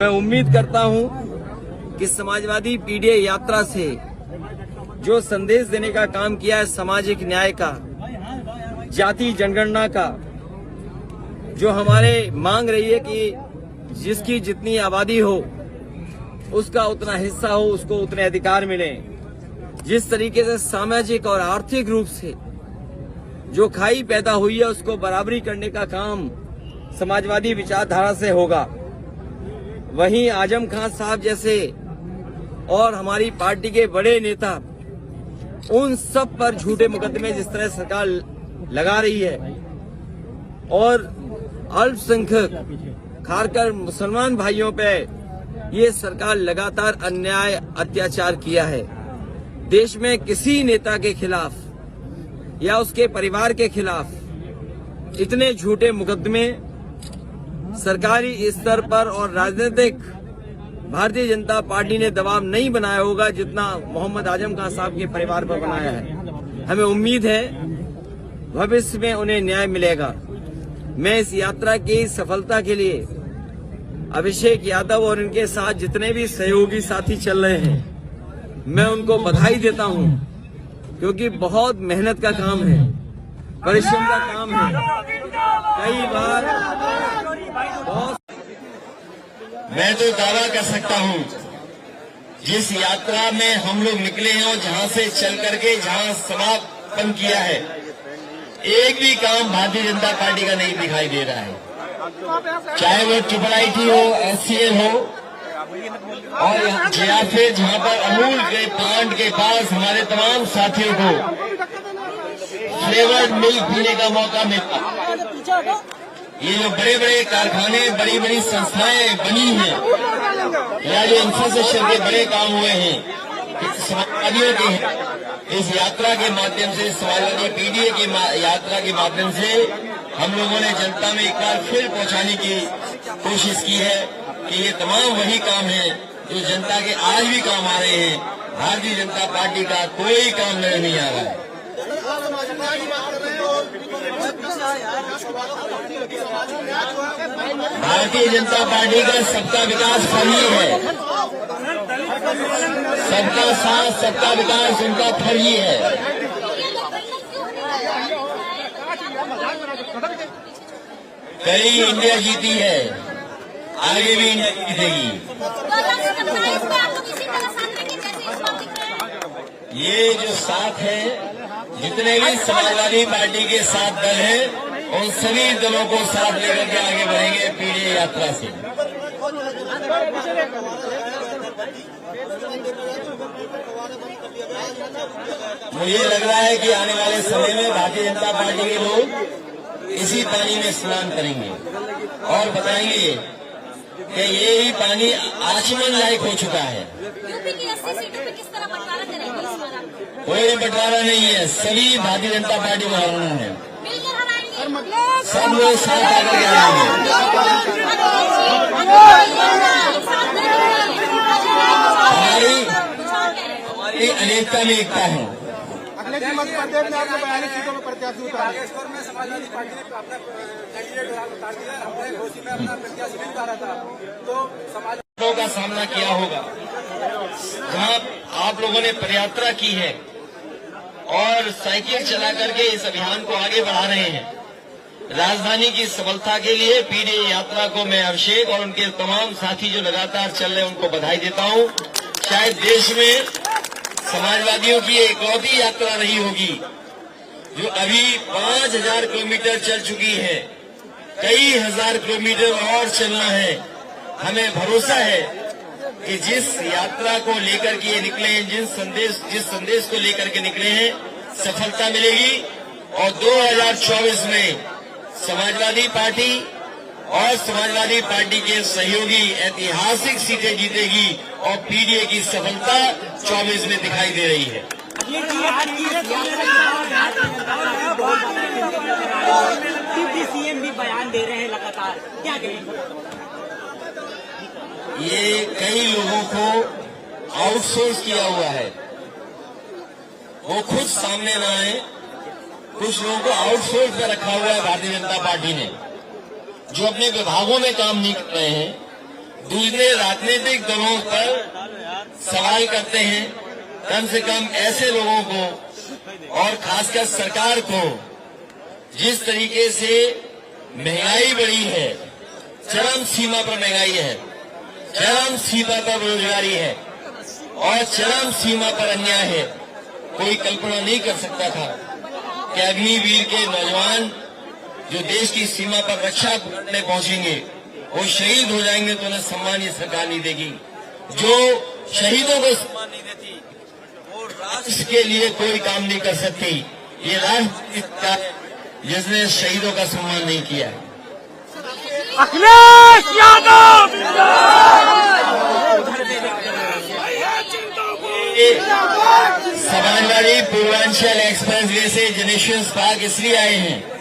मैं उम्मीद करता हूं कि समाजवादी पीडीए यात्रा से जो संदेश देने का काम किया है, सामाजिक न्याय का, जाति जनगणना का, जो हमारे मांग रही है कि जिसकी जितनी आबादी हो उसका उतना हिस्सा हो, उसको उतने अधिकार मिले, जिस तरीके से सामाजिक और आर्थिक रूप से जो खाई पैदा हुई है उसको बराबरी करने का काम समाजवादी विचारधारा से होगा। वहीं आजम खान साहब जैसे और हमारी पार्टी के बड़े नेता उन सब पर झूठे मुकदमे जिस तरह सरकार लगा रही है और अल्पसंख्यक खासकर मुसलमान भाइयों पे ये सरकार लगातार अन्याय अत्याचार किया है। देश में किसी नेता के खिलाफ या उसके परिवार के खिलाफ इतने झूठे मुकदमे सरकारी स्तर पर और राजनीतिक भारतीय जनता पार्टी ने दबाव नहीं बनाया होगा जितना मोहम्मद आजम खान साहब के परिवार पर बनाया है। हमें उम्मीद है भविष्य में उन्हें न्याय मिलेगा। मैं इस यात्रा की सफलता के लिए अभिषेक यादव और इनके साथ जितने भी सहयोगी साथी चल रहे हैं, मैं उनको बधाई देता हूं, क्योंकि बहुत मेहनत का काम है, परिश्रम का काम है। कई बार मैं तो दावा कर सकता हूं, जिस यात्रा में हम लोग निकले हैं और जहां से चल करके जहां समापन किया है, एक भी काम भारतीय जनता पार्टी का नहीं दिखाई दे रहा है। चाहे वो IIT हो, SCL हो, और या फिर जहां पर अमूल के प्लांट के पास हमारे तमाम साथियों को फ्लेवर्ड मिल्क पीने का मौका मिला। ये जो बड़े बड़े कारखाने, बड़ी बड़ी संस्थाएं बनी हैं या जो इंफ्रास्ट्रक्चर के बड़े काम हुए हैं, समाजवादियों के हैं। इस यात्रा के माध्यम से, समाजवादी पीडीए की यात्रा के माध्यम से हम लोगों ने जनता में एक बार फिर पहुंचाने की कोशिश की है कि ये तमाम वही काम है जो जनता के आज भी काम आ रहे हैं। भारतीय जनता पार्टी का कोई काम नहीं आ रहा है। भारतीय जनता पार्टी का सबका विकास फर्जी है, सबका साथ सबका विकास उनका फर्जी है। कई इंडिया जीती है, आगे भी इंडिया जीतेगी। ये जो साथ है, जितने भी समाजवादी पार्टी के साथ दल हैं, उन सभी दलों को साथ लेकर के आगे बढ़ेंगे पीडीए यात्रा से। मुझे लग रहा है कि आने वाले समय में भारतीय जनता पार्टी के लोग इसी पानी में स्नान करेंगे और बताएंगे कि ये ही पानी आचमन लायक हो चुका है। कोई बंटवारा नहीं है, सभी भारतीय जनता पार्टी में हराना है। सब लोग साथ आकर हमारी अनेकता में एकता है। अगले मध्य प्रदेश में आपको 42 सीटों में प्रत्याशी बागेश्वर में समाजवादी पार्टी ने अपना कैंडिडेट उतार दिया, हमने घोषित में अपना प्रत्याशी नहीं उतारा था, तो समाज का सामना किया होगा। जहां आप लोगों ने पदयात्रा की है और साइकिल चला करके इस अभियान को आगे बढ़ा रहे हैं, राजधानी की सफलता के लिए पीडीए यात्रा को मैं अभिषेक और उनके तमाम साथी जो लगातार चल रहे हैं उनको बधाई देता हूं। शायद देश में समाजवादियों की इकलौती यात्रा रही होगी जो अभी 5000 किलोमीटर चल चुकी है। कई हजार किलोमीटर और चलना है। हमें भरोसा है कि जिस यात्रा को लेकर के ये निकले हैं, जिस संदेश को लेकर के निकले हैं, सफलता मिलेगी और 2024 में समाजवादी पार्टी और समाजवादी पार्टी के सहयोगी ऐतिहासिक सीटें जीतेगी और पीडीए की सफलता 24 में दिखाई दे रही है। सीएम भी बयान दे रहे हैं लगातार, क्या कहेंगे? ये कई लोगों को आउटसोर्स किया हुआ है, वो खुद सामने न आए। कुछ लोगों को आउटसोर्स पे रखा हुआ है भारतीय जनता पार्टी ने, जो अपने विभागों में काम नहीं कर रहे हैं, दूसरे राजनीतिक दलों पर सवाल करते हैं। कम से कम ऐसे लोगों को और खासकर सरकार को, जिस तरीके से महंगाई बढ़ी है, चरम सीमा पर महंगाई है, चरम सीमा पर बेरोजगारी है और चरम सीमा पर अन्याय है, कोई कल्पना नहीं कर सकता था कि अग्निवीर के नौजवान जो देश की सीमा पर रक्षा करने पहुंचेंगे वो शहीद हो जाएंगे तो उन्हें सम्मान ये सरकार नहीं देगी। जो शहीदों को सम्मान नहीं देती वो राष्ट्र के लिए कोई काम नहीं कर सकती। ये राष्ट्र जिसने शहीदों का सम्मान नहीं किया है। अखिलेश यादव समाजवादी पूर्वांचल एक्सप्रेस वे से जनरेशन पार्क इसलिए आए हैं